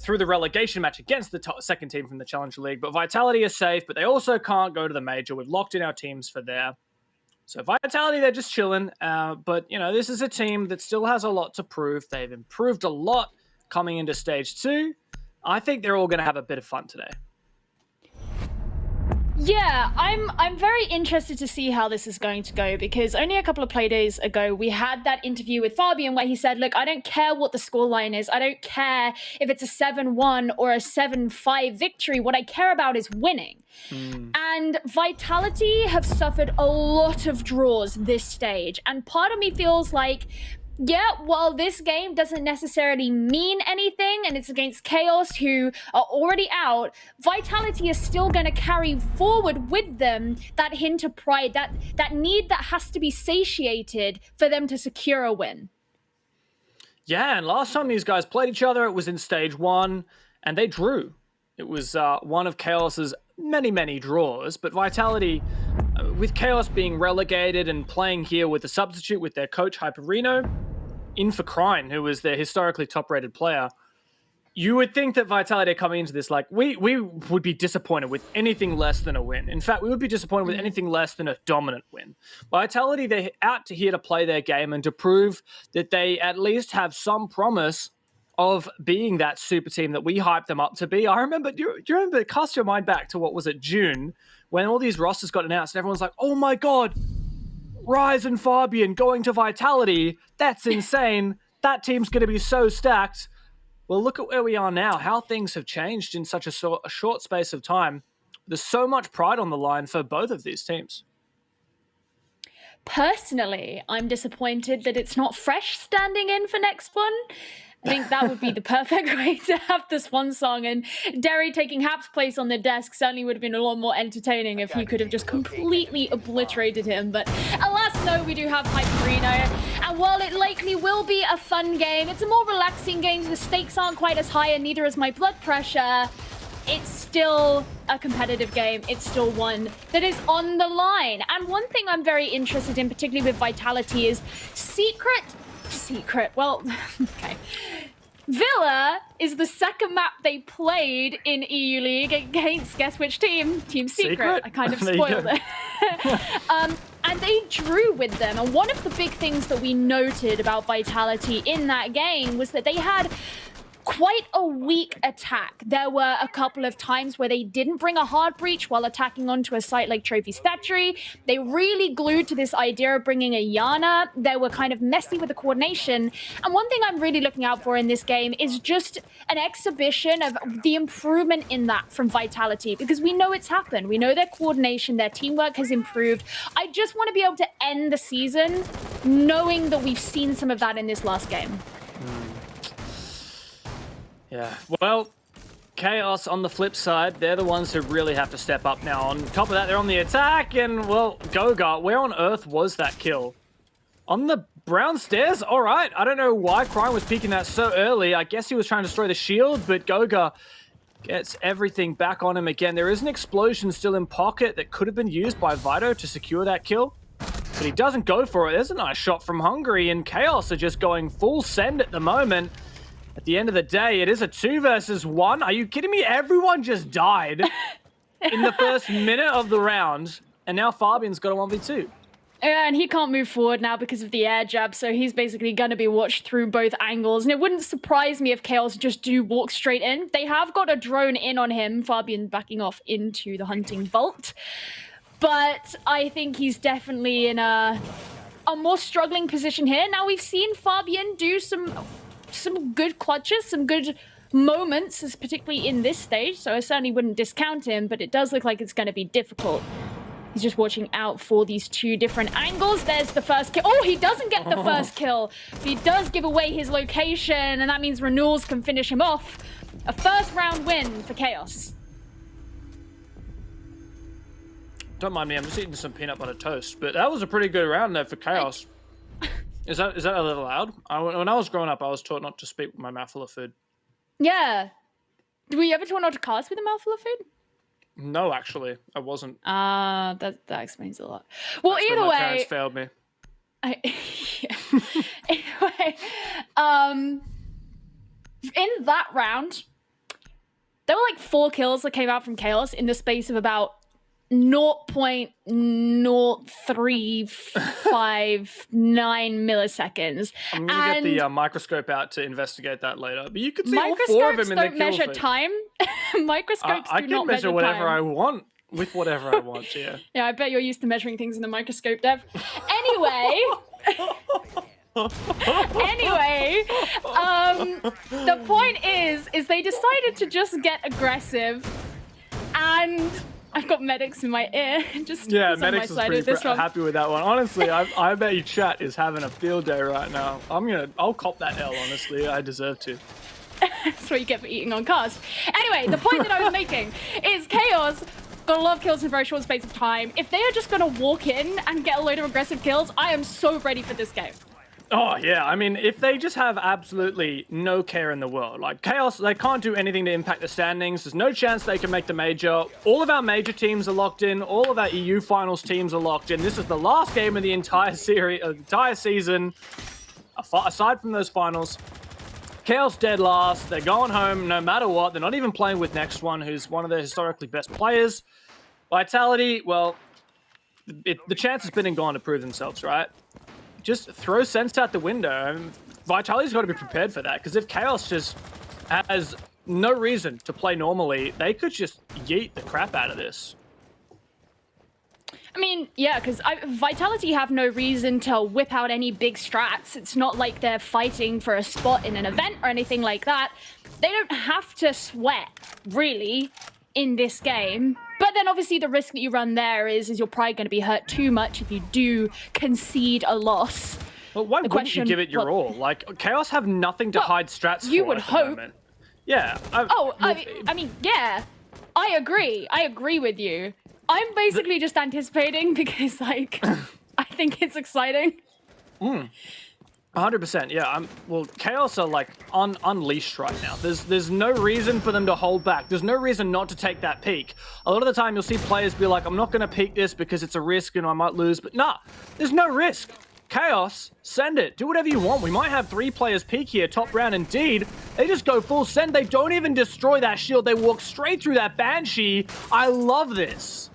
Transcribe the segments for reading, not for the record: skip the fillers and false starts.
through the relegation match against the second team from the Challenger League. But Vitality is safe, but they also can't go to the Major. We've locked in our teams for there. So Vitality, they're just chilling. But, this is a team that still has a lot to prove. They've improved a lot coming into Stage 2. I think they're all going to have a bit of fun today. Yeah, I'm very interested to see how this is going to go, because only a couple of play days ago we had that interview with Fabian where he said, look, I don't care what the scoreline is. I don't care if it's a 7-1 or a 7-5 victory. What I care about is winning. And Vitality have suffered a lot of draws this stage. And part of me feels like, yeah, while this game doesn't necessarily mean anything and it's against Chaos who are already out, Vitality is still going to carry forward with them that hint of pride, that need that has to be satiated for them to secure a win. Yeah, and last time these guys played each other, it was in Stage 1, and they drew. It was one of Chaos's many, many draws, but Vitality, with Chaos being relegated and playing here with a substitute with their coach, Hyperino, in for Krine, who was their historically top-rated player, you would think that Vitality are coming into this like, we would be disappointed with anything less than a win. In fact, we would be disappointed with anything less than a dominant win. Vitality, they're out to here to play their game and to prove that they at least have some promise of being that super team that we hyped them up to be. I remember, do you remember, cast your mind back to what was it, June, when all these rosters got announced and everyone's like, oh my God, Rise and Fabian going to Vitality. That's insane. That team's going to be so stacked. Well, look at where we are now, how things have changed in such a short space of time. There's so much pride on the line for both of these teams. Personally, I'm disappointed that it's not Fresh standing in for next one. I think that would be the perfect way to have this one song, and Derry taking Hap's place on the desk certainly would have been a lot more entertaining if he could have just completely obliterated him. But alas, no, we do have Hyperino, and while it likely will be a fun game, it's a more relaxing game, the stakes aren't quite as high and neither is my blood pressure. It's still a competitive game. It's still one that is on the line. And one thing I'm very interested in, particularly with Vitality, is Secret, well, okay. Villa is the second map they played in EU League against, guess which team? Team Secret. I kind of spoiled it. And they drew with them. And one of the big things that we noted about Vitality in that game was that they had quite a weak attack. There were a couple of times where they didn't bring a hard breach while attacking onto a site like Trophy Statuary. They really glued to this idea of bringing a Yana. They were kind of messy with the coordination. And one thing I'm really looking out for in this game is just an exhibition of the improvement in that from Vitality, because we know it's happened. We know their coordination, their teamwork has improved. I just want to be able to end the season knowing that we've seen some of that in this last game. Yeah, well, Chaos on the flip side, they're the ones who really have to step up now. On top of that, they're on the attack, and, well, Goga, where on earth was that kill? On the brown stairs? All right, I don't know why Krine was peeking that so early. I guess he was trying to destroy the shield, but Goga gets everything back on him again. There is an explosion still in pocket that could have been used by Vito to secure that kill, but he doesn't go for it. There's a nice shot from Hungary, and Chaos are just going full send at the moment. At the end of the day, it is a 2 versus 1. Are you kidding me? Everyone just died in the first minute of the round, and now Fabian's got a 1v2. Yeah, and he can't move forward now because of the air jab, so he's basically going to be watched through both angles. And it wouldn't surprise me if Chaos just do walk straight in. They have got a drone in on him, Fabian backing off into the hunting vault. But I think he's definitely in a more struggling position here. Now, we've seen Fabian do some good clutches, some good moments, particularly in this stage, so I certainly wouldn't discount him, but it does look like it's going to be difficult. He's just watching out for these two different angles. There's the first kill. Oh, he doesn't get the first kill. But he does give away his location, and that means Renewals can finish him off. A first round win for Chaos. Don't mind me, I'm just eating some peanut butter toast, but that was a pretty good round there for Chaos. Is that a little loud? When I was growing up, I was taught not to speak with my mouthful of food. Yeah. Were you ever taught not to cast with a mouthful of food? No, actually, I wasn't. That explains a lot. Well, That's either my way, parents failed me. Anyway, in that round, there were like 4 kills that came out from Chaos in the space of about 0.0359 milliseconds. I'm gonna get the microscope out to investigate that later. But you could see all 4 of Microscopes them in the don't kill measure feed. time. Microscopes I do can not measure measure whatever time. I want with whatever I want, yeah. Yeah, I bet you're used to measuring things in the microscope, Dev. Anyway. The point is they decided to just get aggressive, and I've got medics in my ear. Just Yeah, on my medics is side with pretty this one. happy with that one. Honestly, I bet you chat is having a field day right now. I'll cop that L, honestly. I deserve to. That's what you get for eating on cast. Anyway, the point that I was making is Chaos got a lot of kills in a very short space of time. If they are just going to walk in and get a load of aggressive kills, I am so ready for this game. Oh, yeah. I mean, if they just have absolutely no care in the world, like Chaos, they can't do anything to impact the standings. There's no chance they can make the major. All of our major teams are locked in. All of our EU finals teams are locked in. This is the last game of the entire series, entire season. Aside from those finals, Chaos dead last. They're going home no matter what. They're not even playing with Next One, who's one of their historically best players. Vitality, well, the chance has been and gone to prove themselves, right? Just throw Sense out the window. I mean, Vitality's got to be prepared for that, because if Chaos just has no reason to play normally, they could just yeet the crap out of this. I mean, yeah, because Vitality have no reason to whip out any big strats. It's not like they're fighting for a spot in an event or anything like that. They don't have to sweat, really, in this game. But then obviously the risk that you run there is you're probably going to be hurt too much if you do concede a loss. Well, why wouldn't you give it your all? Like, Chaos have nothing to hide strats for you would at the hope. moment. Yeah. I mean, yeah. I agree. I agree with you. I'm basically just anticipating because, like, I think it's exciting. 100%, yeah. Well, Chaos are like unleashed right now. There's no reason for them to hold back. There's no reason not to take that peak. A lot of the time, you'll see players be like, "I'm not going to peak this because it's a risk and I might lose." But nah, there's no risk. Chaos, send it. Do whatever you want. We might have 3 players peak here, top round indeed. They just go full send. They don't even destroy that shield. They walk straight through that Banshee. I love this.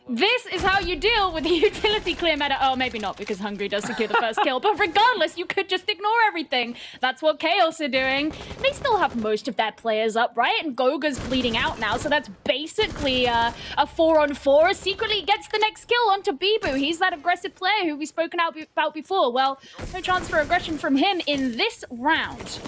This is how you deal with the utility clear meta. Oh, maybe not, because Hungry does secure the first kill. But regardless, you could just ignore everything. That's what Chaos are doing. They still have most of their players up, right? And Goga's bleeding out now, so that's basically a 4-on-4. Secretly gets the next kill onto Bibu. He's that aggressive player who we've spoken about before. Well, no chance for aggression from him in this round.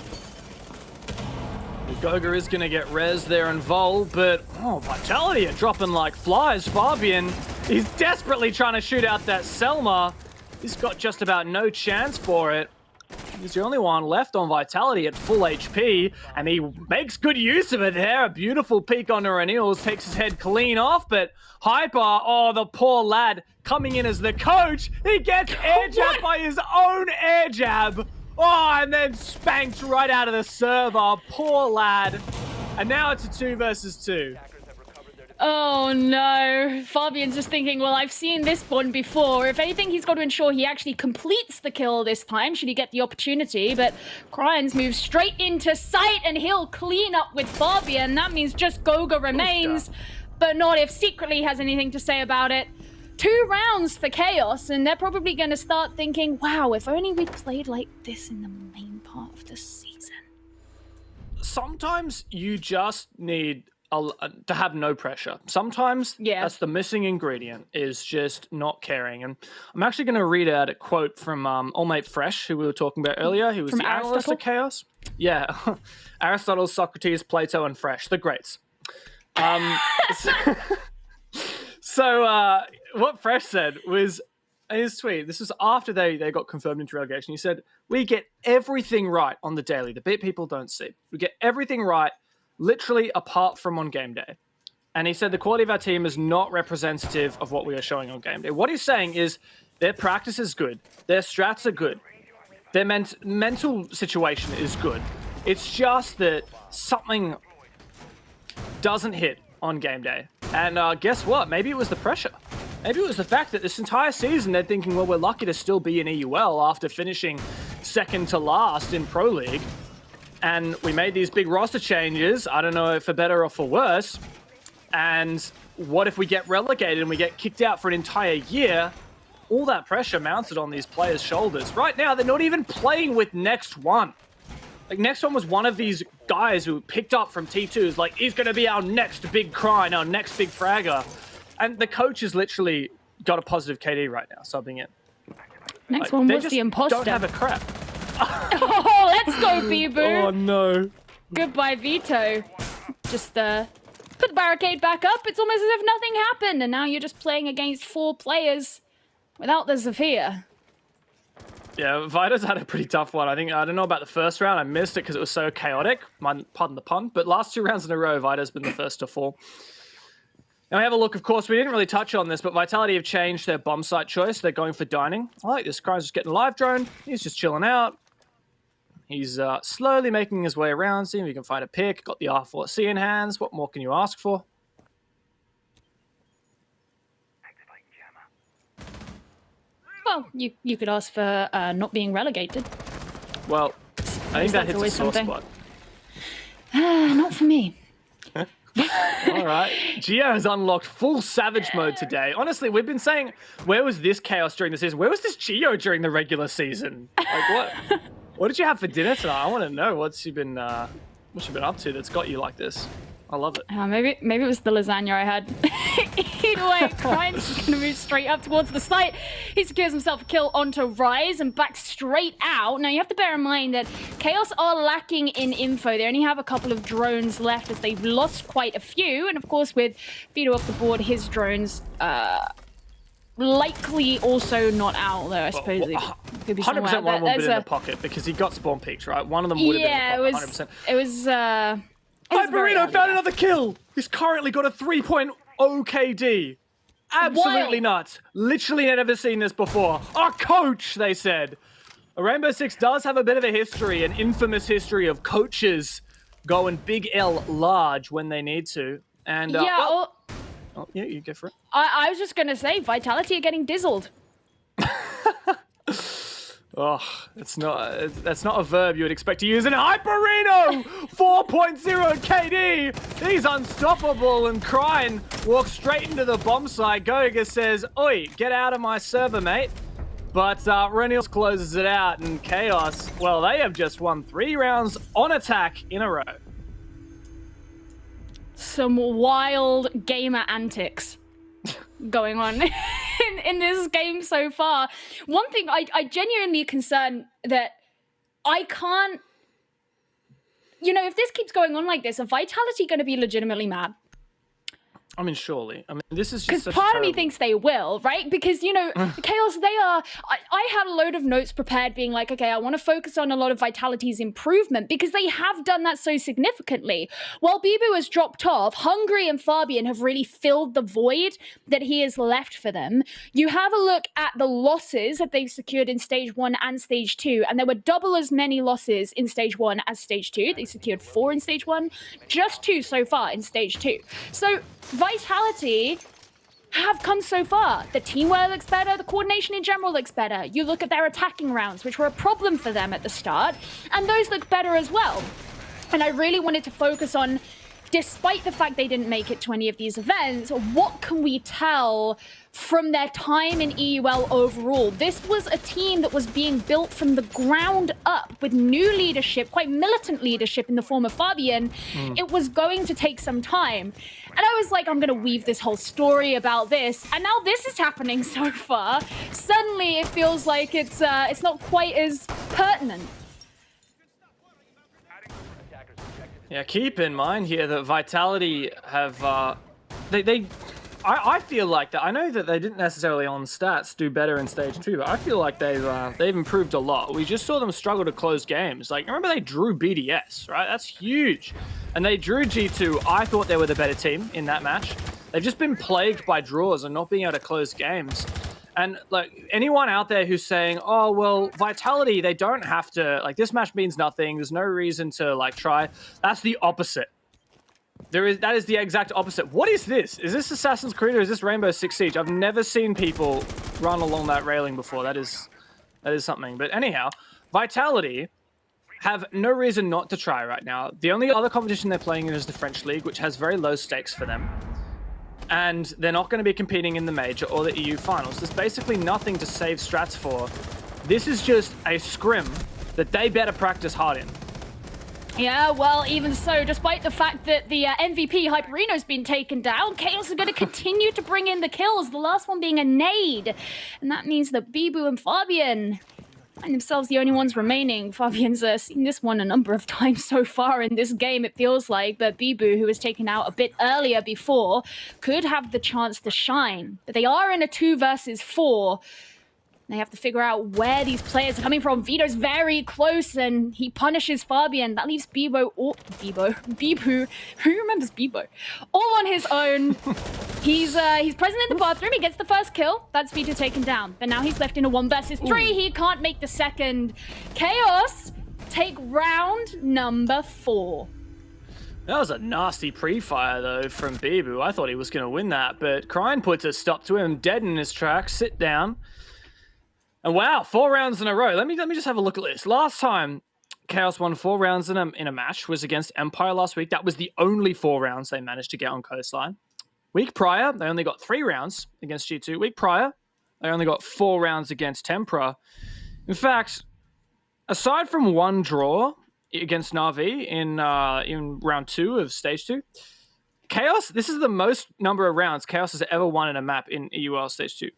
Goga is going to get res there and Vol, but Vitality are dropping like flies. Fabian, he's desperately trying to shoot out that Selma. He's got just about no chance for it. He's the only one left on Vitality at full HP, and he makes good use of it there. A beautiful peek onto Renils, takes his head clean off, but Hyper, oh, the poor lad, coming in as the coach, he gets air jabbed by his own air jab. Oh, and then spanked right out of the server. Poor lad. And now it's a 2 versus 2. Oh no. Fabian's just thinking, well, I've seen this one before. If anything, he's got to ensure he actually completes the kill this time, should he get the opportunity. But Cryans moves straight into sight, and he'll clean up with Fabian. That means just Goga remains, but not if Secretly has anything to say about it. 2 rounds for Chaos, and they're probably going to start thinking, wow, if only we played like this in the main part of the season. Sometimes you just need to have no pressure. Sometimes that's the missing ingredient, is just not caring. And I'm actually going to read out a quote from All Mate Fresh, who we were talking about earlier. He was from the analyst at Chaos. Yeah. Aristotle, Socrates, Plato, and Fresh. The greats. So what Fresh said was, in his tweet, this was after they got confirmed into relegation, he said, "We get everything right on the daily, the bit people don't see. We get everything right, literally apart from on game day." And he said the quality of our team is not representative of what we are showing on game day. What he's saying is their practice is good, their strats are good, their mental situation is good. It's just that something doesn't hit on game day. And guess what? Maybe it was the pressure. Maybe it was the fact that this entire season they're thinking, well, we're lucky to still be in EUL after finishing second to last in Pro League. And we made these big roster changes. I don't know if for better or for worse. And what if we get relegated and we get kicked out for an entire year? All that pressure mounted on these players' shoulders. Right now, they're not even playing with Next One. Like, Next One was one of these guys who picked up from T2's like, he's going to be our next big cry, our next big fragger. And the coach has literally got a positive KD right now, subbing in. Next one was the imposter. Don't have a crap. Oh, let's go, Bibu. Oh, no. Goodbye, Vito. Just put the barricade back up. It's almost as if nothing happened, and now you're just playing against 4 players without the Zafir. Yeah, Vito's had a pretty tough one. I don't know about the first round. I missed it because it was so chaotic. Pardon the pun. But last 2 rounds in a row, Vito's been the first to fall. Now we have a look, of course, we didn't really touch on this, but Vitality have changed their bomb site choice. They're going for dining. I like this. Cry's just getting live drone. He's just chilling out. He's slowly making his way around, seeing if he can find a pick. Got the R4C in hands. What more can you ask for? Well, you could ask for not being relegated. Well, I think that hits a sore spot. Not for me. All right. Geo has unlocked full Savage mode today. Honestly, we've been saying, where was this chaos during the season? Where was this Geo during the regular season? Like, what? What did you have for dinner tonight? I want to know what you've been up to that's got you like this. I love it. Maybe it was the lasagna I had. Either way, Ryan's just going to move straight up towards the site. He secures himself a kill onto Rise and back straight out. Now, you have to bear in mind that Chaos are lacking in info. They only have a couple of drones left as they've lost quite a few. And, of course, with Vito off the board, his drones likely also not out there, I suppose. Well, 100% one of them would have been in the pocket because he got spawn peaked, right? One of them would have been in the pocket, 100%. It was Hyperino found another kill. He's currently got a 3.0 KD. Absolutely nuts. Literally never seen this before. Our coach, they said. Rainbow Six does have a bit of a history, an infamous history of coaches going big L large when they need to. And yeah, yeah, you go for it. I was just gonna say, Vitality are getting dizzled. Oh, that's not a verb you would expect to use in Hyperino! 4.0 KD! He's unstoppable, and Crying walks straight into the bomb site. Goiga says, oi, get out of my server, mate. But Renils closes it out, and Chaos, well, they have just won 3 rounds on attack in a row. Some wild gamer antics going on in this game so far. One thing I genuinely concerned that I can't, if this keeps going on like this, are Vitality going to be legitimately mad? I mean, surely. I mean, this is just because part of me thinks they will, right? Because, Chaos, they are... I had a load of notes prepared being like, okay, I want to focus on a lot of Vitality's improvement because they have done that so significantly. While Bibu has dropped off, Hungry and Fabian have really filled the void that he has left for them. You have a look at the losses that they've secured in Stage 1 and Stage 2, and there were double as many losses in Stage 1 as Stage 2. They secured 4 in Stage 1, just 2 so far in Stage 2. So Vitality have come so far. The teamwork looks better, the coordination in general looks better. You look at their attacking rounds, which were a problem for them at the start, and those look better as well. And I really wanted to focus on, despite the fact they didn't make it to any of these events, what can we tell from their time in EUL overall? This was a team that was being built from the ground up with new leadership, quite militant leadership in the form of Fabian. It was going to take some time. And I was like, I'm going to weave this whole story about this. And now this is happening so far. Suddenly it feels like it's not quite as pertinent. Yeah, keep in mind here that Vitality have, I feel like that. I know that they didn't necessarily on stats do better in Stage 2, but I feel like they've improved a lot. We just saw them struggle to close games. Like, remember they drew BDS, right? That's huge. And they drew G2. I thought they were the better team in that match. They've just been plagued by draws and not being able to close games. And like anyone out there who's saying, oh, well, Vitality, they don't have to, like this match means nothing. There's no reason to like try. That's the opposite. That is the exact opposite. What is this? Is this Assassin's Creed or is this Rainbow Six Siege? I've never seen people run along that railing before. That is something. But anyhow, Vitality have no reason not to try right now. The only other competition they're playing in is the French League, which has very low stakes for them. And they're not going to be competing in the Major or the EU Finals. There's basically nothing to save strats for. This is just a scrim that they better practice hard in. Yeah, well, even so, despite the fact that the MVP Hyperino's been taken down, Chaos are going to continue to bring in the kills, the last one being a nade. And that means that Bibu and Fabian find themselves the only ones remaining. Fabian's seen this one a number of times so far in this game, it feels like, but Bibu, who was taken out a bit earlier before, could have the chance to shine. But they are in a 2 versus 4. They have to figure out where these players are coming from. Vito's very close, and he punishes Fabian. That leaves Bibu. Who remembers Bibo? All on his own. He's present in the bathroom. He gets the first kill. That's Vito taken down. But now he's left in a 1 versus 3. He can't make the second. Chaos take round number 4. That was a nasty pre-fire, though, from Bibu. I thought he was going to win that, but Krine puts a stop to him, dead in his tracks. Sit down. And wow, 4 rounds in a row. Let me just have a look at this. Last time Chaos won 4 rounds in a match was against Empire last week. That was the only 4 rounds they managed to get on Coastline. Week prior, they only got 3 rounds against G2. Week prior, they only got 4 rounds against Tempera. In fact, aside from 1 draw against Na'Vi in round 2 of stage 2, Chaos, this is the most number of rounds Chaos has ever won in a map in EUL stage 2.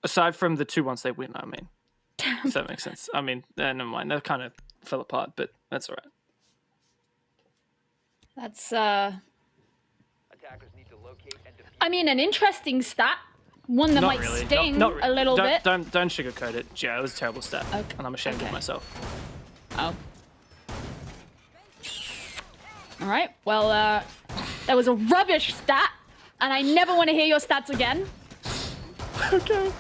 Aside from the 2 ones they win, I mean. If that makes sense. I mean, never mind. That kind of fell apart, but that's all right. That's, I mean, an interesting stat. One that Not might really. sting Not really. a little bit. Don't sugarcoat it. Yeah, it was a terrible stat. Okay. And I'm ashamed of myself. Oh. All right. Well, that was a rubbish stat, and I never want to hear your stats again. Okay.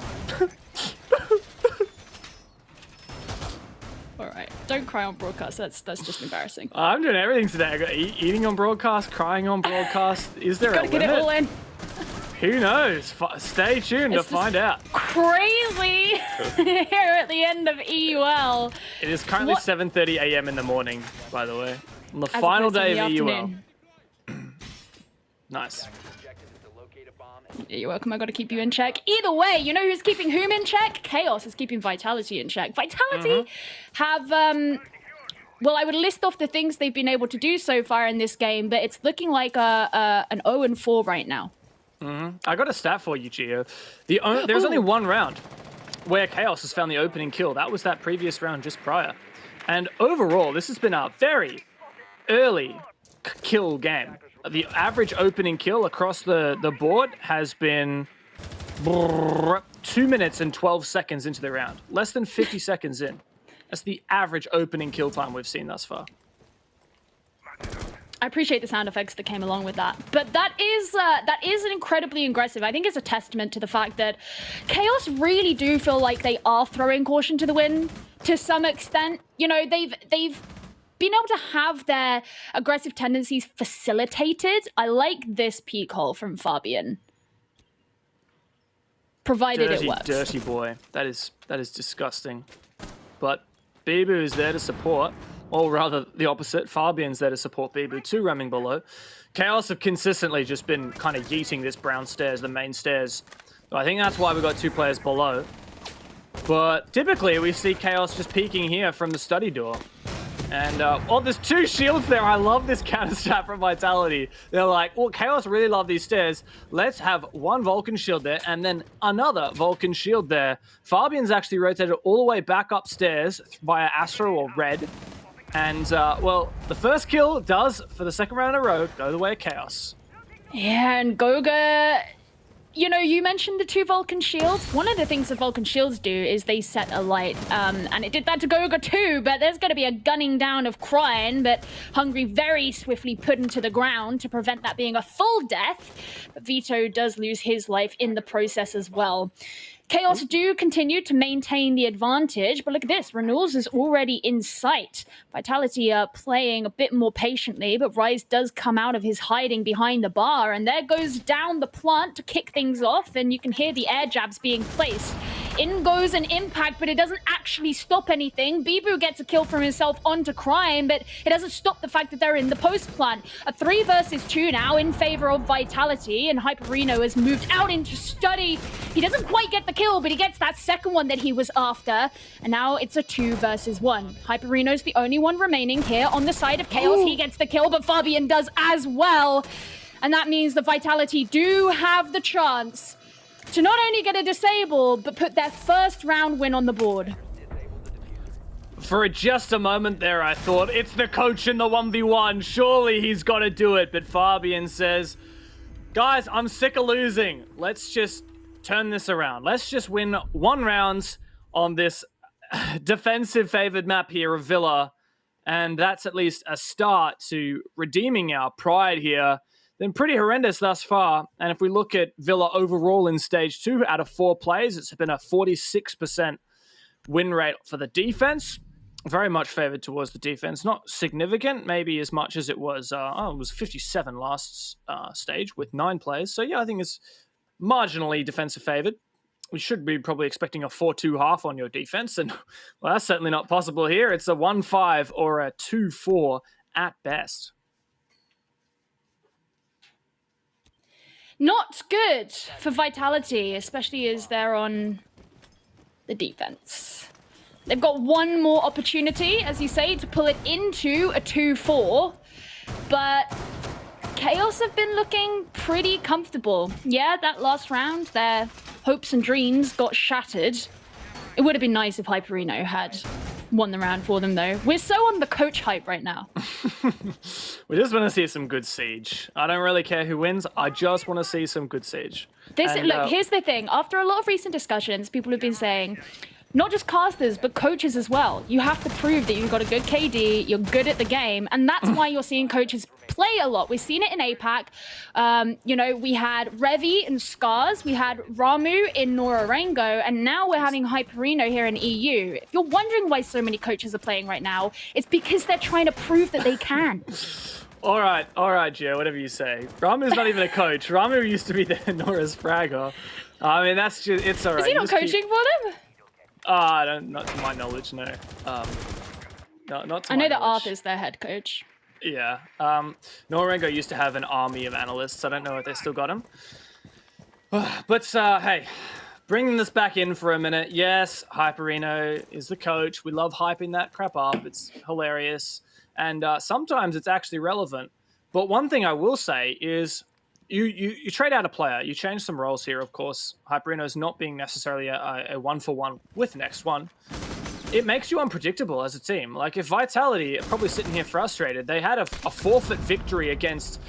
All right, don't cry on broadcast. That's just embarrassing. I'm doing everything today. I got eating on broadcast, crying on broadcast. Is there a limit? Gotta get it all in. Who knows? Stay tuned to find out. Crazy here at the end of EUL. It is currently 7:30 a.m. in the morning, by the way, on the As final opposed to day the of EUL. afternoon. Nice. You're welcome. I got to keep you in check. Either way, you know who's keeping whom in check? Chaos is keeping Vitality in check. Vitality have, well, I would list off the things they've been able to do so far in this game, but it's looking like an 0-4 right now. I got a stat for you, Gio. There's only 1 round where Chaos has found the opening kill. That was that previous round just prior. And overall, this has been a very early kill game. The average opening kill across the board has been 2 minutes and 12 seconds into the round. Less than 50 seconds in. That's the average opening kill time we've seen thus far. I appreciate the sound effects that came along with that. But that is incredibly aggressive. I think it's a testament to the fact that Chaos really do feel like they are throwing caution to the wind to some extent. You know, they've been able to have their aggressive tendencies facilitated. I like this peak hole from Fabian. Provided it works. Dirty boy. That is disgusting. But Bibu is there to support. Or rather, the opposite. Fabian's there to support Bibu. 2 ramming below. Chaos have consistently just been kind of yeeting this brown stairs, the main stairs. So I think that's why we got 2 players below. But typically, we see Chaos just peeking here from the study door. And, oh, there's 2 shields there. I love this counter stat from Vitality. They're like, well, Chaos really love these stairs. Let's have 1 Vulcan shield there and then another Vulcan shield there. Fabian's actually rotated all the way back upstairs via Astro or Red. And, well, the first kill does, for the second round in a row, go the way of Chaos. Yeah, and Goga, you know, you mentioned the 2 Vulcan shields. One of the things that Vulcan shields do is they set a light, and it did that to Goga too, but there's going to be a gunning down of Krine, but Hungry very swiftly put into the ground to prevent that being a full death. But Vito does lose his life in the process as well. Chaos do continue to maintain the advantage, but look at this. Renewals is already in sight. Vitality are playing a bit more patiently, but Rise does come out of his hiding behind the bar, and there goes down the plant to kick things off, and you can hear the air jabs being placed In goes an impact, but it doesn't actually stop anything. Bibu gets a kill from himself onto Crime, but it doesn't stop the fact that they're in the post plant. A 3 versus 2 now in favor of Vitality, and Hyperino has moved out into study. He doesn't quite get the kill, but he gets that second one that he was after. And now it's a 2 versus 1. Hyperino's the only one remaining here on the side of Chaos. Ooh. He gets the kill, but Fabian does as well. And that means the Vitality do have the chance to not only get a disable, but put their first round win on the board. For just a moment there, I thought, it's the coach in the 1v1. Surely he's got to do it. But Fabian says, guys, I'm sick of losing. Let's just turn this around. Let's just win 1 round on this defensive favored map here of Villa. And that's at least a start to redeeming our pride here. Been pretty horrendous thus far. And if we look at Villa overall in stage 2 out of 4 plays, it's been a 46% win rate for the defense. Very much favored towards the defense. Not significant, maybe as much as it was, it was 57 last stage with 9 plays. So yeah, I think it's marginally defensive favored. We should be probably expecting a 4-2 half on your defense. And well, that's certainly not possible here. It's a 1-5 or a 2-4 at best. Not good for Vitality, especially as they're on the defense. They've got one more opportunity, as you say, to pull it into a 2-4, but Chaos have been looking pretty comfortable. Yeah, that last round, their hopes and dreams got shattered. It would have been nice if Hyperino had won the round for them, though. We're so on the coach hype right now. We just want to see some good Siege. I don't really care who wins. I just want to see some good Siege. Look, here's the thing. After a lot of recent discussions, people have been saying, not just casters, but coaches as well. You have to prove that you've got a good KD, you're good at the game, and that's why you're seeing coaches play a lot. We've seen it in APAC. You know, we had Revi in Scars, we had Ramu in Norarengo, and now we're having Hyperino here in EU. If you're wondering why so many coaches are playing right now, it's because they're trying to prove that they can. All right, Joe, whatever you say. Ramu's not even a coach. Ramu used to be the Nora's fragger. I mean, that's just, it's all right. Is he not coaching for them? Not to my knowledge, no. Not to I know my that knowledge. Arthur's their head coach. Yeah. Norengo used to have an army of analysts. I don't know if they still got him. But, hey, bringing this back in for a minute. Yes, Hyperino is the coach. We love hyping that crap up. It's hilarious. And sometimes it's actually relevant. But one thing I will say is you trade out a player. You change some roles here, of course. Hyperino's not being necessarily a one-for-one with next one. It makes you unpredictable as a team. Like, if Vitality are probably sitting here frustrated, they had a forfeit victory against...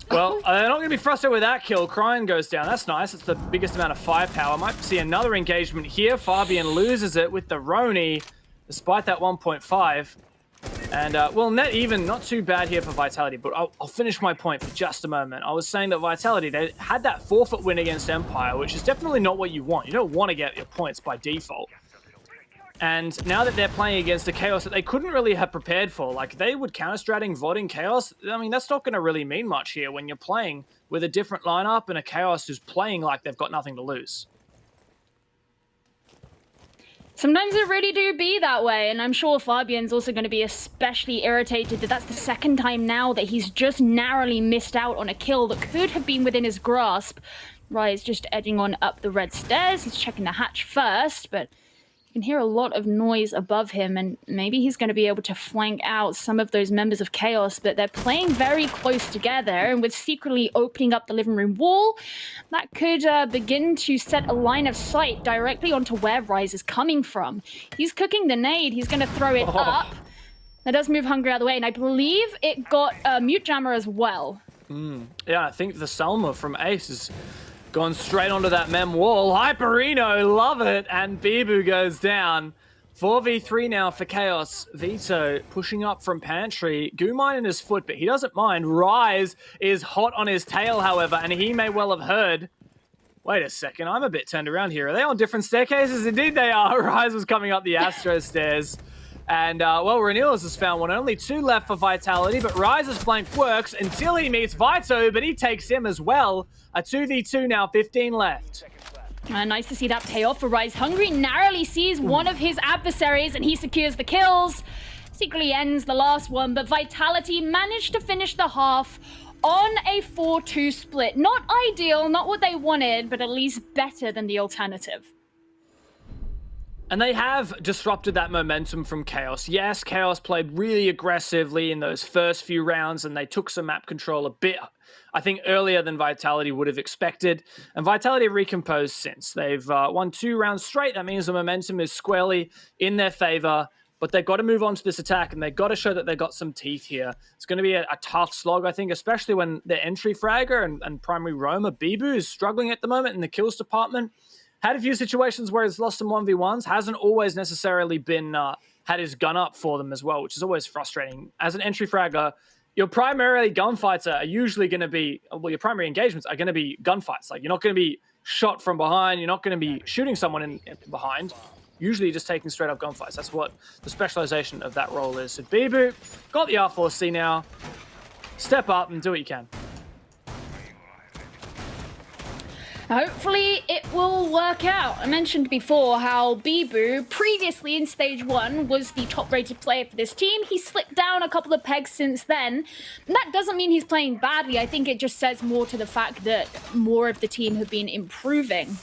Well, they're not going to be frustrated with that kill. Cryan goes down. That's nice. It's the biggest amount of firepower. Might see another engagement here. Fabian loses it with the Roni, despite that 1.5. And, well, net even, not too bad here for Vitality, but I'll finish my point for just a moment. I was saying that Vitality, they had that forfeit win against Empire, which is definitely not what you want. You don't want to get your points by default. And now that they're playing against a Chaos that they couldn't really have prepared for, like, they would counter-stratting VODing Chaos. I mean, that's not going to really mean much here when you're playing with a different lineup and a Chaos who's playing like they've got nothing to lose. Sometimes it really do be that way, and I'm sure Fabian's also going to be especially irritated that that's the second time now that he's just narrowly missed out on a kill that could have been within his grasp. Rise just edging on up the red stairs. He's checking the hatch first, but you can hear a lot of noise above him, and maybe he's going to be able to flank out some of those members of Chaos, but they're playing very close together, and with secretly opening up the living room wall, that could begin to set a line of sight directly onto where Rise is coming from. He's cooking the nade. He's going to throw it up. That does move Hungry out of the way, and I believe it got a mute jammer as well. Yeah, I think the Salma from Ace is... gone straight onto that mem wall. Hyperino, love it. And Bibu goes down. 4v3 now for Chaos. Vito pushing up from Pantry. Goomine in his foot, but he doesn't mind. Rise is hot on his tail, however, and he may well have heard. Wait a second, I'm a bit turned around here. Are they on different staircases? Indeed they are. Rise was coming up the Astro stairs. And, well, Renilis has found one. Only 2 left for Vitality, but Rise's flank works until he meets Vito, but he takes him as well. A 2v2 now, 15 left. Nice to see that pay off for Rise. Hungry narrowly sees one of his adversaries and he secures the kills. Secretly ends the last one, but Vitality managed to finish the half on a 4-2 split. Not ideal, not what they wanted, but at least better than the alternative. And they have disrupted that momentum from Chaos. Yes, Chaos played really aggressively in those first few rounds, and they took some map control a bit, I think, earlier than Vitality would have expected. And Vitality have recomposed since. They've won 2 rounds straight. That means the momentum is squarely in their favor. But they've got to move on to this attack, and they've got to show that they've got some teeth here. It's going to be a tough slog, I think, especially when their entry fragger and primary roamer, Bibu, is struggling at the moment in the kills department. Had a few situations where he's lost some 1v1s. Hasn't always necessarily been had his gun up for them as well, which is always frustrating. As an entry fragger, your primarily gunfights are usually going to be, well, your primary engagements are going to be gunfights. Like, you're not going to be shot from behind. You're not going to be shooting someone in behind. Usually just taking straight up gunfights. That's what the specialization of that role is. So Bibu got the R4C now. Step up and do what you can. Hopefully it will work out. I mentioned before how Bibu, previously in Stage 1, was the top-rated player for this team. He slipped down a couple of pegs since then. And that doesn't mean he's playing badly. I think it just says more to the fact that more of the team have been improving.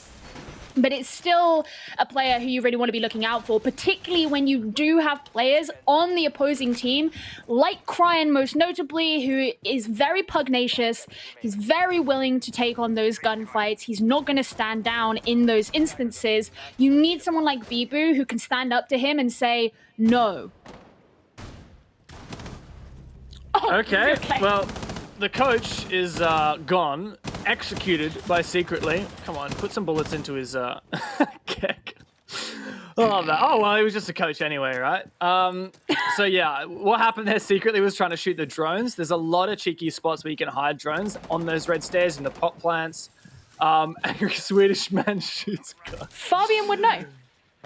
But it's still a player who you really want to be looking out for, particularly when you do have players on the opposing team, like Cryan most notably, who is very pugnacious. He's very willing to take on those gunfights. He's not going to stand down in those instances. You need someone like Bibu who can stand up to him and say, no. Oh, okay, well, the coach is gone. Executed by Secretly. Come on, put some bullets into his kick. I love that. Oh, well, he was just a coach anyway, right? So yeah, what happened there Secretly was trying to shoot the drones. There's a lot of cheeky spots where you can hide drones on those red stairs in the pot plants. Angry Swedish man shoots guns. Fabian would know.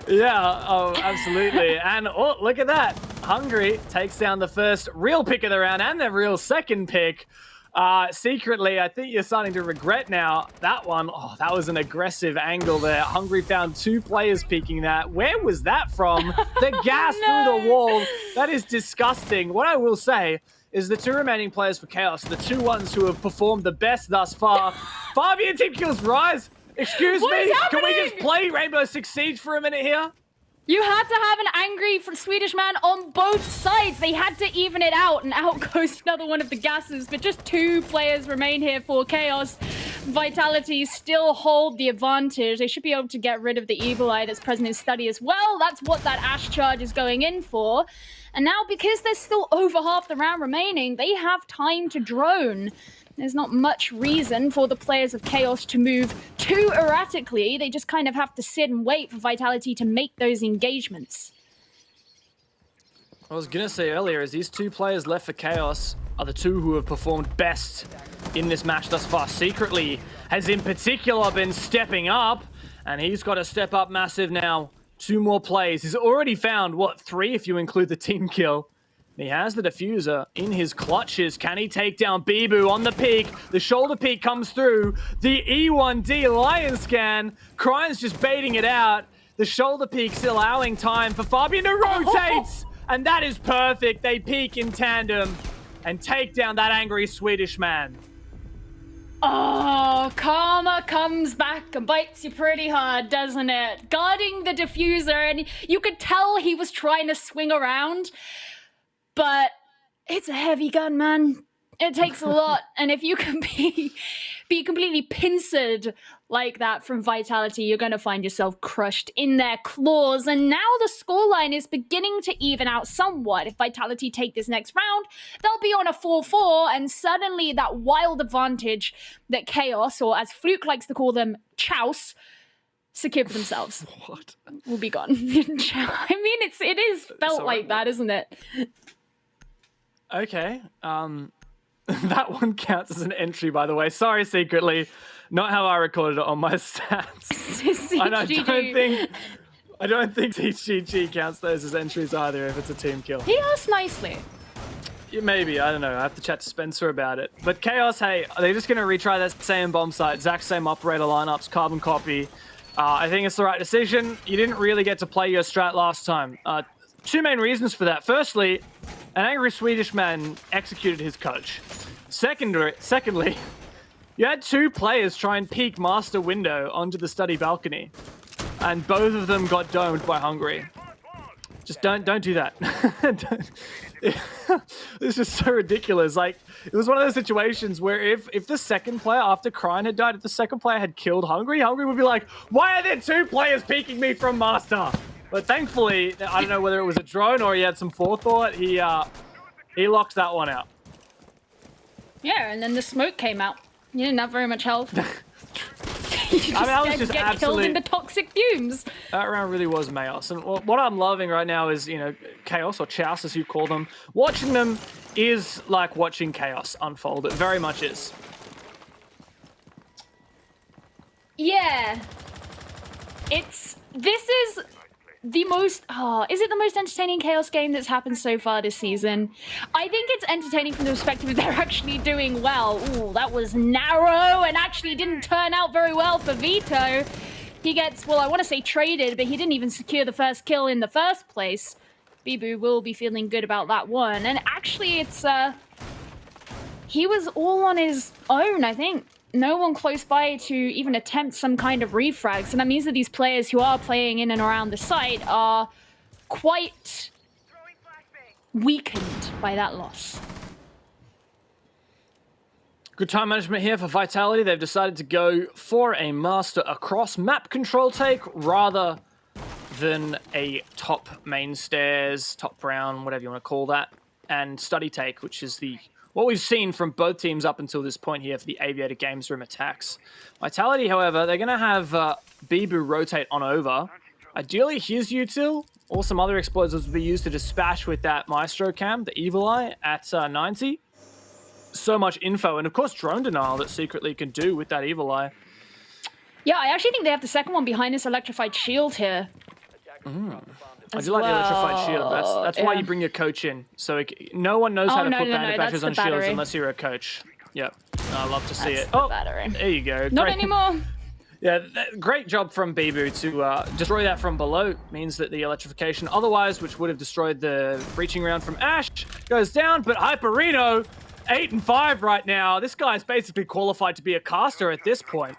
Yeah, oh, absolutely. And oh, look at that. Hungry takes down the first real pick of the round and the real second pick. Secretly, I think you're starting to regret now that one. Oh, that was an aggressive angle there. Hungry found 2 players peeking that. Where was that from? The gas No. through the wall. That is disgusting. What I will say is the 2 remaining players for Chaos, the 2 ones who have performed the best thus far. Fabian team kills Rise. Excuse What me. is Can we just happening? play Rainbow Six Siege for a minute here? You had to have an angry Swedish man on both sides. They had to even it out, and out goes another one of the gases. But just 2 players remain here for Chaos. Vitality still hold the advantage. They should be able to get rid of the Evil Eye that's present in Study as well. That's what that Ash charge is going in for. And now, because there's still over half the round remaining, they have time to drone. There's not much reason for the players of Chaos to move too erratically. They just kind of have to sit and wait for Vitality to make those engagements. I was going to say earlier, is these 2 players left for Chaos are the 2 who have performed best in this match thus far. Secretly has in particular been stepping up, and he's got to step up massive now. 2 more plays. He's already found, what, 3 if you include the team kill. He has the diffuser in his clutches. Can he take down Bibu on the peak? The shoulder peak comes through. The E1D Lion Scan. Cryan's just baiting it out. The shoulder peak's allowing time for Fabian to rotate. And that is perfect. They peak in tandem and take down that angry Swedish man. Oh, karma comes back and bites you pretty hard, doesn't it? Guarding the diffuser, and you could tell he was trying to swing around. But it's a heavy gun, man. It takes a lot. And if you can be completely pincered like that from Vitality, you're going to find yourself crushed in their claws. And now the scoreline is beginning to even out somewhat. If Vitality take this next round, they'll be on a 4-4. And suddenly that wild advantage that Chaos, or as Fluke likes to call them, Chouse, secure for themselves. What? Will be gone. I mean, it is felt like that, isn't it? Okay. That one counts as an entry, by the way. Sorry, Secretly. Not how I recorded it on my stats. I don't think TGG counts those as entries either if it's a team kill. He asked nicely. Yeah, maybe, I don't know. I have to chat to Spencer about it. But Chaos, hey, are they just going to retry that same bomb site? Exact same operator lineups, carbon copy. I think it's the right decision. You didn't really get to play your strat last time. Two main reasons for that. Firstly, an angry Swedish man executed his coach. Secondly, you had two players try and peek master window onto the study balcony, and both of them got domed by Hungary. Just don't do that. This is so ridiculous. Like, it was one of those situations where if the second player after Krine had died, if the second player had killed Hungary would be like, why are there two players peeking me from master? But thankfully, I don't know whether it was a drone or he had some forethought. He locked that one out. Yeah, and then the smoke came out. You didn't have very much health. I was just get killed in the toxic fumes. That round really was Chaos. And what I'm loving right now is, you know, Chaos, or Chaos as you call them. Watching them is like watching Chaos unfold. It very much is. Yeah. This is the most, is it the most entertaining Chaos game that's happened so far this season? I think it's entertaining from the perspective that they're actually doing well. Ooh, that was narrow and actually didn't turn out very well for Vito. He gets, well, I want to say traded, but he didn't even secure the first kill in the first place. Bibu will be feeling good about that one. And actually, it's, he was all on his own, I think. No one close by to even attempt some kind of refrags. And that means that these players who are playing in and around the site are quite weakened by that loss. Good time management here for Vitality. They've decided to go for a master across map control take rather than a top main stairs, top round, whatever you want to call that, and study take, which is what we've seen from both teams up until this point here for the Aviator Games Room attacks. Vitality, however, they're going to have Bibu rotate on over. Ideally, his util or some other explosives will be used to dispatch with that Maestro cam, the Evil Eye, at 90. So much info, and of course drone denial that Secretly can do with that Evil Eye. Yeah, I actually think they have the second one behind this electrified shield here. I do like the electrified shield. That's why you bring your coach in. So no one knows how to put bandit batteries on shields unless you're a coach. Yep, I love to see it. Oh, battery. There you go. Not anymore. Yeah, great job from Bibu to destroy that from below. Means that the electrification otherwise, which would have destroyed the breaching round from Ash, goes down. But Hyperino, 8 and 5 right now. This guy's basically qualified to be a caster at this point.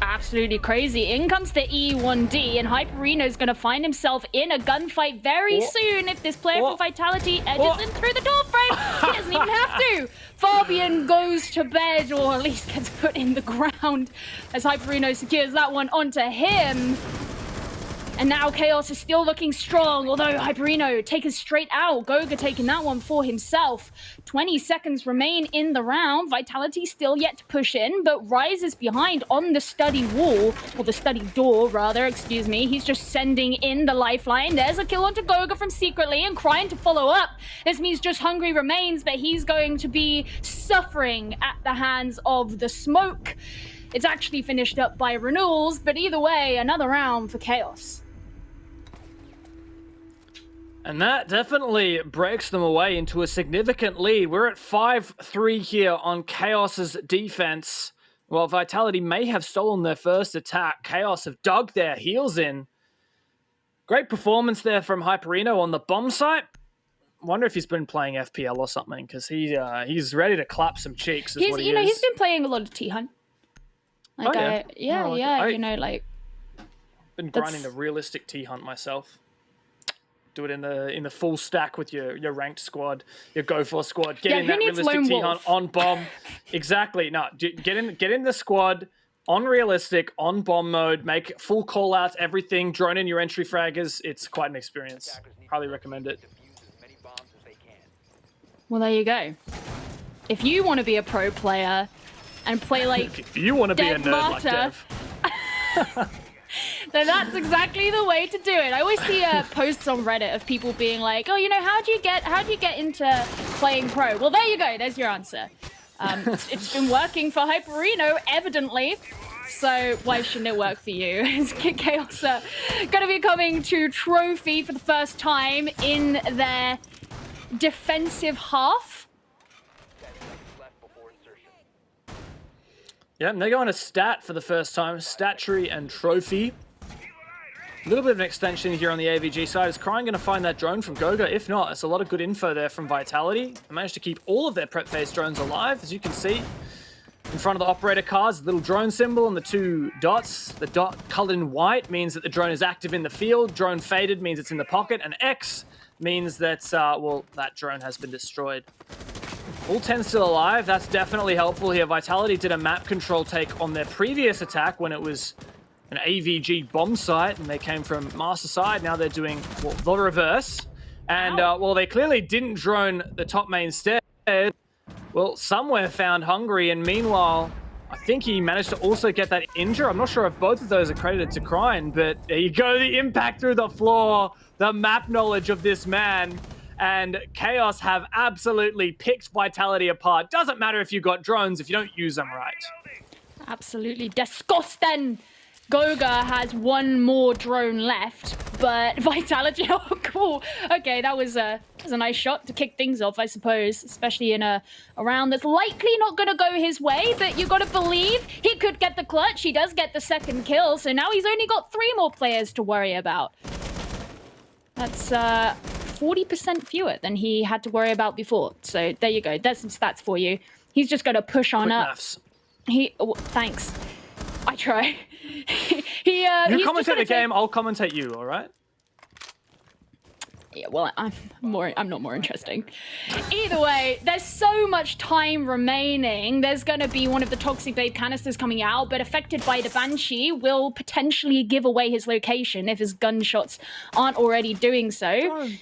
Absolutely crazy. In comes the E1D, and Hyperino's going to find himself in a gunfight very soon if this player from Vitality edges him through the door frame. He doesn't even have to. Fabian goes to bed, or at least gets put in the ground, as Hyperino secures that one onto him. And now Chaos is still looking strong, although Hyperino taken straight out. Goga taking that one for himself. 20 seconds remain in the round. Vitality still yet to push in, but Rise is behind on the study wall, or the study door, rather, excuse me. He's just sending in the lifeline. There's a kill onto Goga from Secretly, and Crying to follow up. This means just Hungry remains, but he's going to be suffering at the hands of the smoke. It's actually finished up by Renewals, but either way, another round for Chaos. And that definitely breaks them away into a significant lead. We're at 5-3 here on Chaos's defense. While Vitality may have stolen their first attack, Chaos have dug their heels in. Great performance there from Hyperino on the bomb site. Wonder if he's been playing FPL or something, because he's ready to clap some cheeks. He's been playing a lot of T-Hunt. Like, been grinding a realistic T-Hunt myself. Do it in the full stack with your ranked squad, your Go For squad. Get in that realistic T-Hunt on bomb. Exactly. No, get in the squad on realistic, on bomb mode. Make full call outs, everything. Drone in your entry fraggers. It's quite an experience. Highly recommend it. Well, there you go. If you want to be a pro player and play like if you want to be a nerd like Dev. then that's exactly the way to do it. I always see posts on Reddit of people being like, "Oh, you know, how do you get into playing pro?" Well, there you go. There's your answer. It's been working for Hyperino, evidently. So why shouldn't it work for you? Chaos are going to be coming to Trophy for the first time in their defensive half. Yeah, and they're going to stat for the first time. Stat tree and trophy. A little bit of an extension here on the AVG side. Is Crying going to find that drone from Goga? If not, it's a lot of good info there from Vitality. They managed to keep all of their prep phase drones alive, as you can see. In front of the operator cars, the little drone symbol and the 2 dots. The dot colored in white means that the drone is active in the field. Drone faded means it's in the pocket. And X means that, well, that drone has been destroyed. All 10 still alive. That's definitely helpful here. Vitality did a map control take on their previous attack when it was an AVG bomb site, and they came from Master side. Now they're doing, well, the reverse. And, well, they clearly didn't drone the top main stairs. Well, somewhere found Hungry, and meanwhile, I think he managed to also get that injure. I'm not sure if both of those are credited to Crine, but there you go, the impact through the floor, the map knowledge of this man. And Chaos have absolutely picked Vitality apart. Doesn't matter if you got drones if you don't use them right. Absolutely disgusting. Goga has one more drone left, but Vitality, oh cool. Okay, that was a nice shot to kick things off, I suppose, especially in a round that's likely not going to go his way, but you got to believe he could get the clutch. He does get the second kill, so now he's only got 3 more players to worry about. That's 40% fewer than he had to worry about before. So there you go. There's some stats for you. He's just going to push on up. Maths. Thanks. I try. You commentate the game, I'll commentate you, all right? Yeah, well, I'm not more interesting. Either way, there's so much time remaining. There's going to be one of the Toxic Babe canisters coming out, but affected by the Banshee will potentially give away his location if his gunshots aren't already doing so. Drone.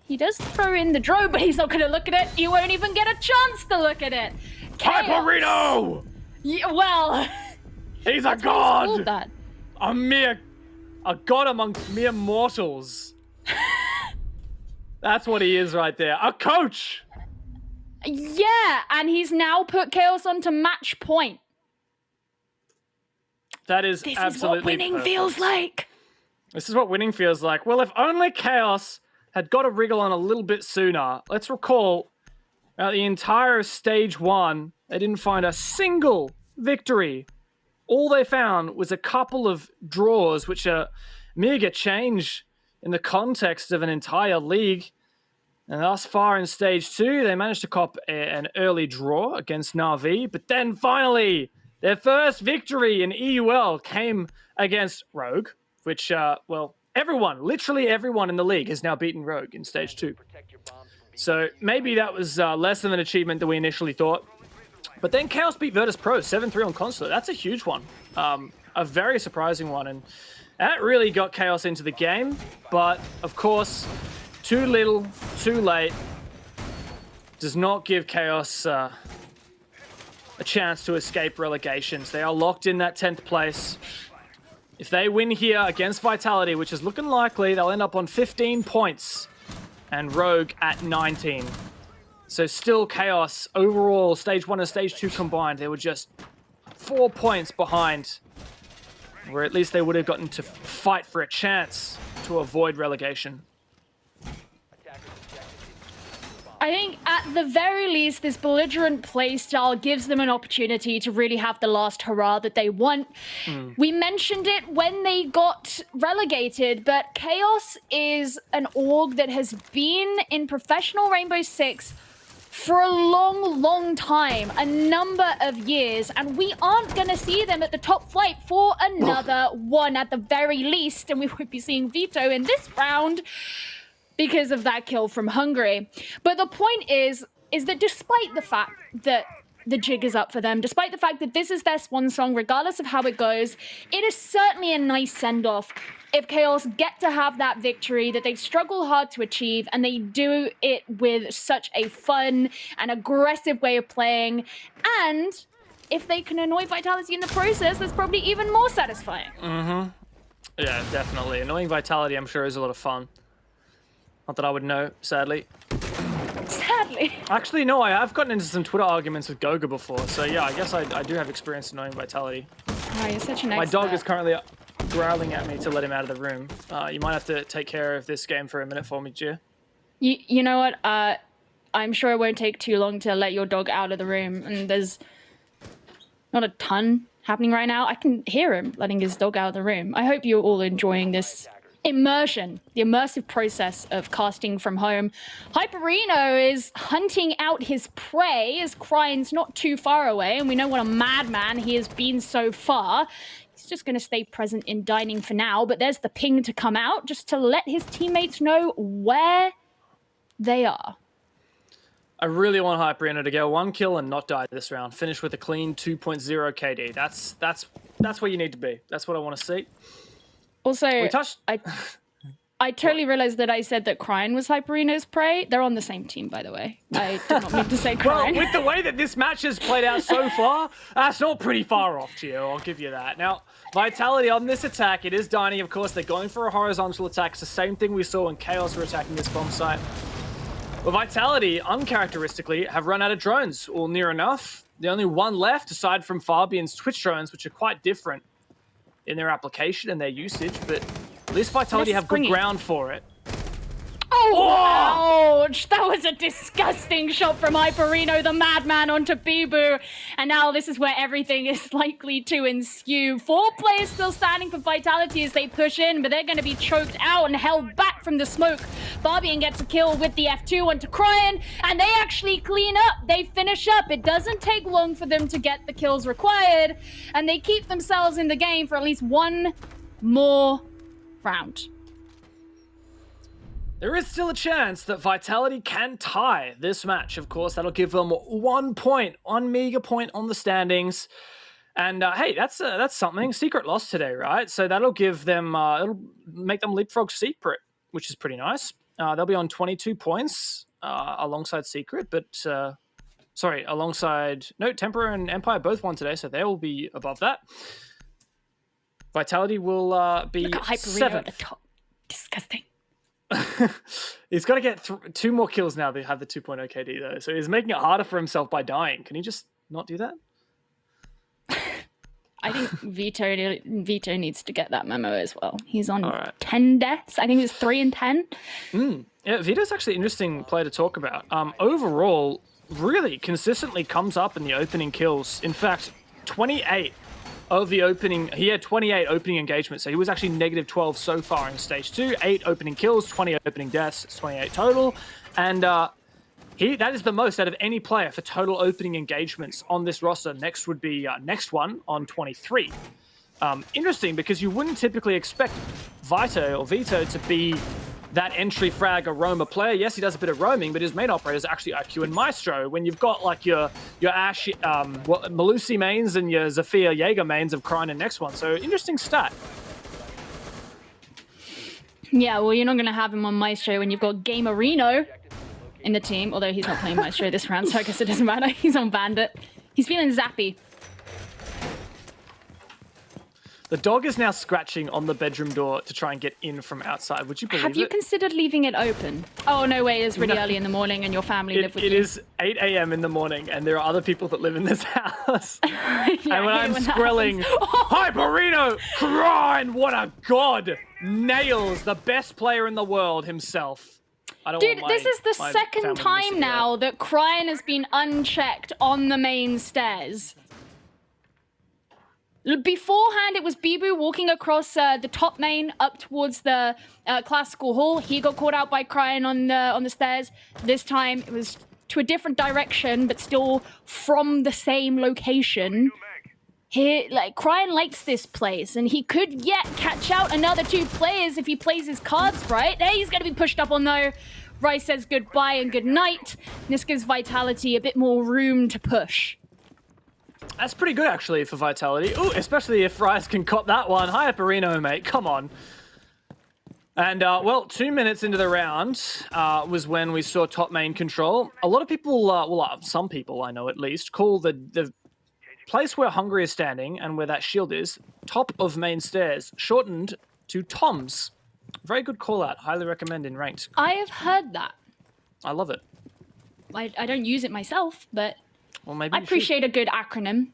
He does throw in the drone, but he's not going to look at it. He won't even get a chance to look at it. Hyperino! Yeah, well... He's a god! A god amongst mere mortals. That's what he is right there. A coach! Yeah, and he's now put Chaos onto match point. That is This absolutely is what winning perfect. feels like. This is what winning feels like. Well, if only Chaos had got a wriggle on a little bit sooner. Let's recall, the entire stage 1, they didn't find a single victory. All they found was a couple of draws, which are mega change in the context of an entire league. And thus far in stage 2, they managed to cop an early draw against Na'Vi. But then finally, their first victory in EUL came against Rogue, which, well, literally everyone in the league has now beaten Rogue in stage 2. So maybe that was less of an achievement than we initially thought. But then Chaos beat Virtus Pro 7-3 on console. That's a huge one. A very surprising one. And that really got Chaos into the game. But, of course, too little, too late does not give Chaos a chance to escape relegations. They are locked in that 10th place. If they win here against Vitality, which is looking likely, they'll end up on 15 points. And Rogue at 19. So still Chaos overall, stage 1 and stage 2 combined. They were just 4 points behind, where at least they would have gotten to fight for a chance to avoid relegation. I think at the very least, this belligerent playstyle gives them an opportunity to really have the last hurrah that they want. We mentioned it when they got relegated, but Chaos is an org that has been in professional Rainbow Six for a long, long time, a number of years, and we aren't going to see them at the top flight for another one at the very least, and we won't be seeing Vito in this round because of that kill from Hungary. But the point is that despite the fact that the jig is up for them, despite the fact that this is their swan song, regardless of how it goes, it is certainly a nice send-off if Chaos get to have that victory that they struggle hard to achieve, and they do it with such a fun and aggressive way of playing. And if they can annoy Vitality in the process, that's probably even more satisfying. Yeah, definitely. Annoying Vitality, I'm sure, is a lot of fun. Not that I would know, sadly. Sadly. Actually, no, I have gotten into some Twitter arguments with Goga before, so yeah, I guess I do have experience annoying Vitality. Oh, you're such an My expert. dog is currently growling at me to let him out of the room. You might have to take care of this game for a minute for me, Gia. You know what? I'm sure it won't take too long to let your dog out of the room, and there's not a ton happening right now. I can hear him letting his dog out of the room. I hope you're all enjoying this immersion, the immersive process of casting from home. Hyperino is hunting out his prey as Cryan's not too far away, and we know what a madman he has been so far. He's just going to stay present in dining for now, but there's the ping to come out just to let his teammates know where they are. I really want Hyperino to get 1 kill and not die this round. Finish with a clean 2.0 KD. That's where you need to be. That's what I want to see. Also, I totally realized that I said that Cryan was Hyperino's prey. They're on the same team, by the way. I did not mean to say Cryan. Well, with the way that this match has played out so far, that's not pretty far off, Gio. I'll give you that. Now, Vitality on this attack, it is dining, of course. They're going for a horizontal attack. It's the same thing we saw when Chaos were attacking this bomb site. But Vitality, uncharacteristically, have run out of drones, or near enough. The only one left, aside from Fabian's Twitch drones, which are quite different in their application and their usage, but at least Vitality have good ground for it. Oh, ouch! That was a disgusting shot from Hyperino, the madman, onto Bibu. And now this is where everything is likely to ensue. 4 players still standing for Vitality as they push in, but they're going to be choked out and held back from the smoke. Fabian gets a kill with the F2 onto Cryan, and they actually clean up. They finish up. It doesn't take long for them to get the kills required, and they keep themselves in the game for at least 1 more round. There is still a chance that Vitality can tie this match. Of course, that'll give them 1 point, 1 mega point on the standings. And hey, that's something. Secret loss today, right? So that'll give them, it'll make them leapfrog Secret, which is pretty nice. They'll be on 22 points alongside Secret, but sorry, alongside Temper and Empire both won today, so they will be above that. Vitality will be Look at Hyperino at the top. Disgusting. He's got to get 2 more kills now. They have the 2.0 KD though, so he's making it harder for himself by dying. Can he just not do that? I think Vito needs to get that memo as well. He's on 10 deaths. I think it was 3 and 10. Yeah, Vito's actually an interesting player to talk about. Overall, really consistently comes up in the opening kills. In fact, 28 of the opening, he had 28 opening engagements, so he was actually -12 so far in stage 2. 8 opening kills, 20 opening deaths, it's 28 total, and that is the most out of any player for total opening engagements on this roster. Next would be next one on 23. Interesting, because you wouldn't typically expect Vito to be that entry frag aroma player. Yes, he does a bit of roaming, but his main operator is actually IQ and Maestro. When you've got like your Ash, Malusi mains and your Zafir Jaeger mains of Cryan and next one. So interesting stat. Yeah, well, you're not going to have him on Maestro when you've got Gamerino in the team, although he's not playing Maestro this round, so I guess it doesn't matter. He's on Bandit. He's feeling zappy. The dog is now scratching on the bedroom door to try and get in from outside. Would you believe it? Have you considered leaving it open? Oh, no way. It's really early in the morning and your family live with you. It is 8 a.m. in the morning and there are other people that live in this house. Yeah, and when I'm squelling, Hyperino, Cryan, what a god! Nails the best player in the world himself. Dude, this is the second time now that Cryan has been unchecked on the main stairs. Beforehand, it was Bibu walking across the top main up towards the classical hall. He got caught out by Cryan on the stairs. This time, it was to a different direction, but still from the same location. Cryan likes this place, and he could yet catch out another 2 players if he plays his cards right. Hey, he's going to be pushed up on though. Rice says goodbye and good night. This gives Vitality a bit more room to push. That's pretty good, actually, for Vitality. Ooh, especially if Rice can cop that one. Hyperino, mate. Come on. And, well, 2 minutes into the round was when we saw top main control. A lot of people, some people, I know at least, call the place where Hungary is standing and where that shield is, top of main stairs, shortened to Tom's. Very good call out. Highly recommend in ranked. I have heard that. I love it. I don't use it myself, but well, maybe I appreciate a good acronym.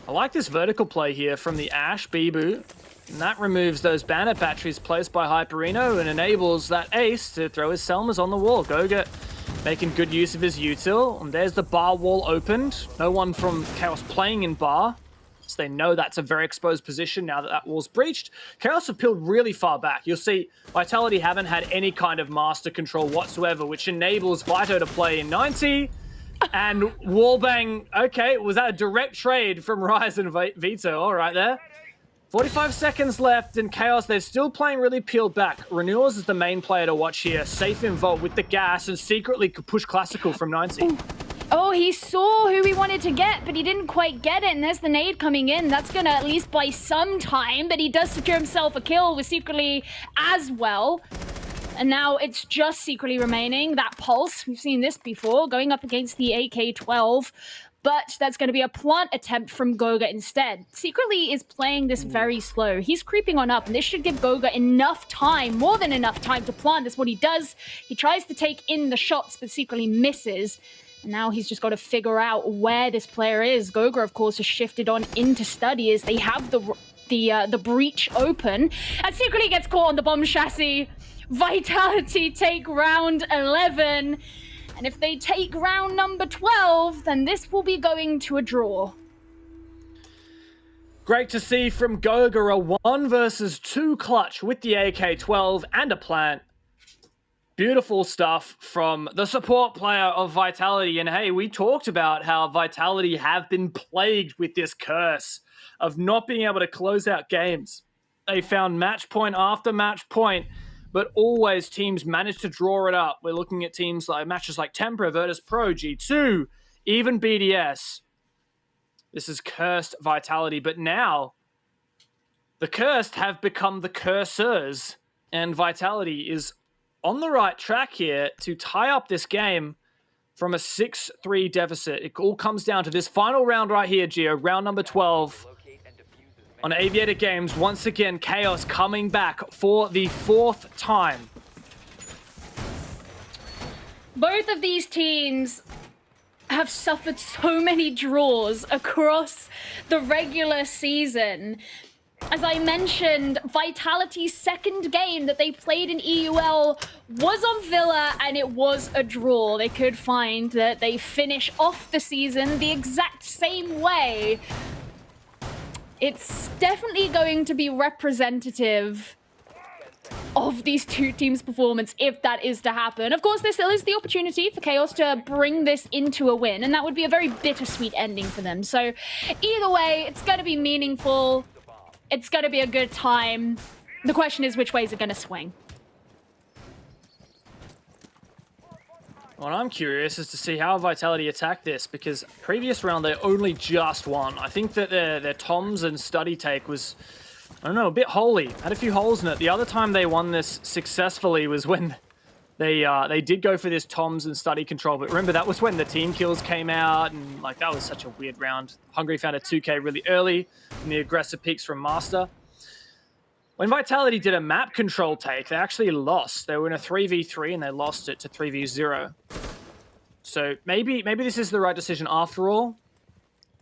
I like this vertical play here from the Ash, Bibu, And that removes those Bandit batteries placed by Hyperino and enables that Ace to throw his Selmas on the wall. Goga making good use of his util. And there's the bar wall opened. No one from Chaos playing in bar. So they know that's a very exposed position now that that wall's breached. Chaos have peeled really far back. You'll see Vitality haven't had any kind of master control whatsoever, which enables Vito to play in 90. And wallbang, okay, was that a direct trade from Rise and Vito? All right there. 45 seconds left, and Chaos, they're still playing really peeled back. Renewals is the main player to watch here. Safe in Vault with the gas, and secretly could push Classical from 90. Oh, he saw who he wanted to get, but he didn't quite get it, and there's the nade coming in. That's gonna at least buy some time, but he does secure himself a kill with Secretly as well. And now it's just Secretly remaining. That Pulse, we've seen this before, going up against the AK-12. But that's going to be a plant attempt from Goga instead. Secretly is playing this very slow. He's creeping on up, and this should give Goga enough time, more than enough time to plant. That's what he does. He tries to take in the shots, but secretly misses. And now he's just got to figure out where this player is. Goga, of course, has shifted on into study as they have the breach open. And secretly gets caught on the bomb chassis. Vitality take round 11. And if they take round number 12, then this will be going to a draw. Great to see from Goga a 1 versus 2 clutch with the AK-12 and a plant. Beautiful stuff from the support player of Vitality. And hey, we talked about how Vitality have been plagued with this curse of not being able to close out games. They found match point after match point, but always teams manage to draw it up. We're looking at teams like matches like Tempra, Virtus Pro, G2, even BDS. This is cursed Vitality, but now the cursed have become the cursors, and Vitality is on the right track here to tie up this game from a 6-3 deficit. It all comes down to this final round right here, Gio, round number 12. On Aviator Games, once again, Chaos coming back for the 4th time. Both of these teams have suffered so many draws across the regular season. As I mentioned, Vitality's second game that they played in EUL was on Villa, and it was a draw. They could find that they finish off the season the exact same way. It's definitely going to be representative of these two teams' performance if that is to happen. Of course, there still is the opportunity for Chaos to bring this into a win, and that would be a very bittersweet ending for them. So either way, it's going to be meaningful. It's going to be a good time. The question is, which way is it going to swing? Well, I'm curious as to see how Vitality attack this, because previous round they only just won. I think that their Toms and Study take was, I don't know, a bit holy. Had a few holes in it. The other time they won this successfully was when they did go for this Toms and Study control. But remember, that was when the team kills came out, and like that was such a weird round. Hungry found a 2K really early from the aggressive peaks from Master. When Vitality did a map control take, they actually lost. They were in a 3v3 and they lost it to 3v0. So maybe this is the right decision after all.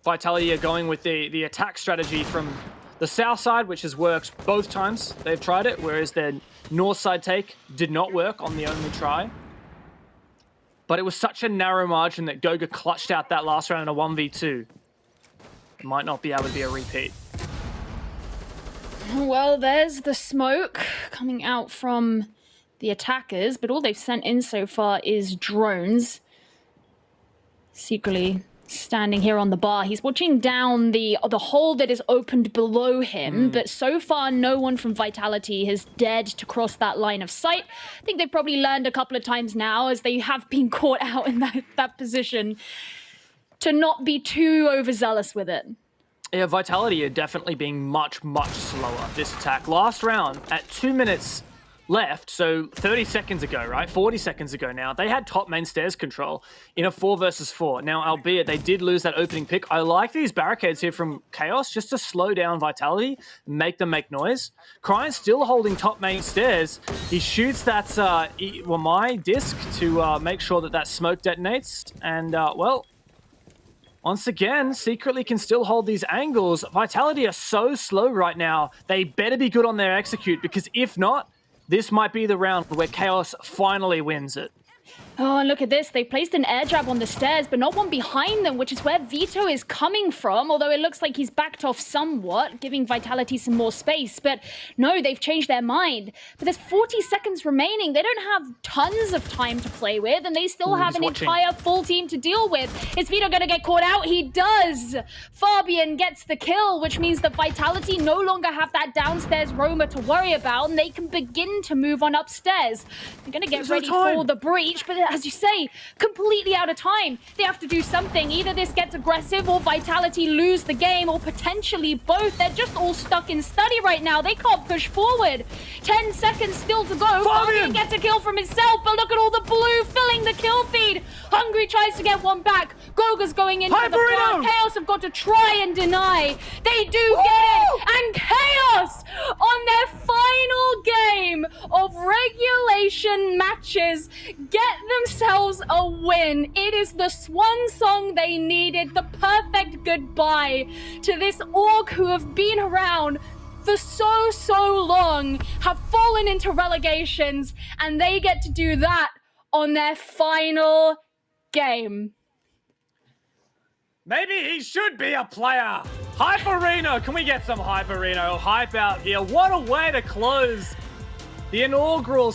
Vitality are going with the attack strategy from the south side, which has worked both times they've tried it, whereas their north side take did not work on the only try. But it was such a narrow margin that Goga clutched out that last round in a 1v2. It might not be able to be a repeat. Well, there's the smoke coming out from the attackers, but all they've sent in so far is drones. Secretly standing here on the bar. He's watching down the hole that is opened below him, but so far no one from Vitality has dared to cross that line of sight. I think they've probably learned a couple of times now, as they have been caught out in that position, to not be too overzealous with it. Yeah, Vitality are definitely being much, much slower this attack. Last round, at 2 minutes left, so 30 seconds ago, right? 40 seconds ago now, they had top main stairs control in a 4 versus 4. Now, albeit they did lose that opening pick, I like these barricades here from Chaos just to slow down Vitality, make them make noise. Cryan still holding top main stairs. He shoots that my disc to make sure that smoke detonates, and well, once again, Secretly can still hold these angles. Vitality are so slow right now. They better be good on their execute, because if not, this might be the round where Chaos finally wins it. Oh, and look at this. They placed an air jab on the stairs, but not one behind them, which is where Vito is coming from, although it looks like he's backed off somewhat, giving Vitality some more space. But no, they've changed their mind. But there's 40 seconds remaining. They don't have tons of time to play with, and they still have an entire full team to deal with. Is Vito going to get caught out? He does! Fabian gets the kill, which means that Vitality no longer have that downstairs roamer to worry about, and they can begin to move on upstairs. They're going to get ready for the breach, but as you say, completely out of time. They have to do something. Either this gets aggressive or Vitality lose the game, or potentially both. They're just all stuck in study right now. They can't push forward. 10 seconds still to go. Fabian gets a kill from himself, but look at all the blue filling the kill feed. Hungry tries to get one back. Goga's going into the front. Chaos have got to try and deny. They do get it. And Chaos, on their final game of regulation matches, get themselves a win. It is the swan song they needed, the perfect goodbye to this org who have been around for so long, have fallen into relegations, and they get to do that on their final game. Maybe he should be a player. Hyperino, can we get some Hyperino hype out here? What a way to close the inaugural